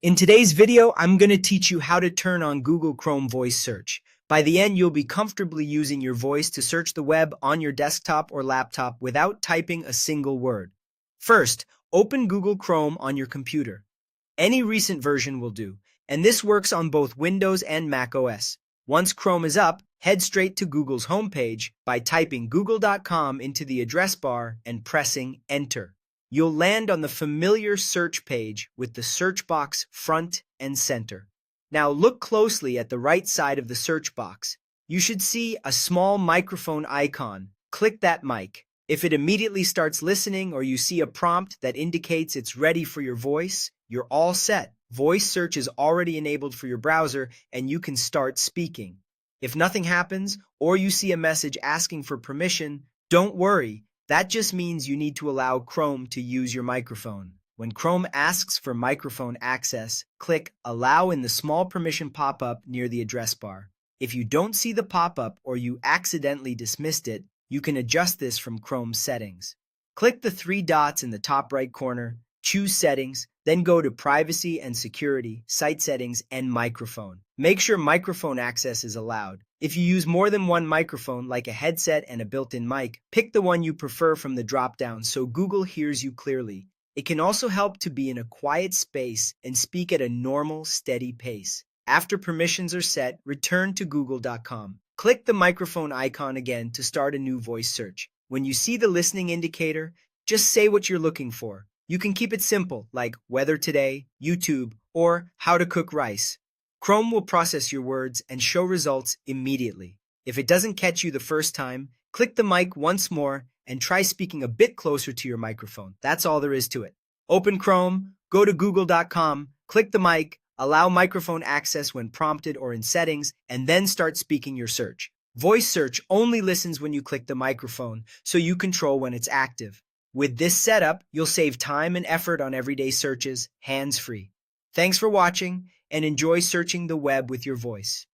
In today's video, I'm going to teach you how to turn on Google Chrome voice search. By the end, you'll be comfortably using your voice to search the web on your desktop or laptop without typing a single word. First, open Google Chrome on your computer. Any recent version will do, and this works on both Windows and Mac OS. Once Chrome is up, head straight to Google's homepage by typing google.com into the address bar and pressing Enter. You'll land on the familiar search page with the search box front and center. Now look closely at the right side of the search box. You should see a small microphone icon. Click that mic. If it immediately starts listening or you see a prompt that indicates it's ready for your voice, you're all set. Voice search is already enabled for your browser and you can start speaking. If nothing happens or you see a message asking for permission, don't worry. That just means you need to allow Chrome to use your microphone. When Chrome asks for microphone access, click Allow in the small permission pop-up near the address bar. If you don't see the pop-up or you accidentally dismissed it, you can adjust this from Chrome's settings. Click the three dots in the top right corner, choose Settings, then go to Privacy and Security, Site Settings, and Microphone. Make sure microphone access is allowed. If you use more than one microphone, like a headset and a built-in mic, pick the one you prefer from the drop-down so Google hears you clearly. It can also help to be in a quiet space and speak at a normal, steady pace. After permissions are set, return to google.com. Click the microphone icon again to start a new voice search. When you see the listening indicator, just say what you're looking for. You can keep it simple, like weather today, YouTube, or how to cook rice. Chrome will process your words and show results immediately. If it doesn't catch you the first time, click the mic once more and try speaking a bit closer to your microphone. That's all there is to it. Open Chrome, go to google.com, click the mic, allow microphone access when prompted or in settings, and then start speaking your search. Voice search only listens when you click the microphone, so you control when it's active. With this setup, you'll save time and effort on everyday searches, hands-free. Thanks for watching, and enjoy searching the web with your voice.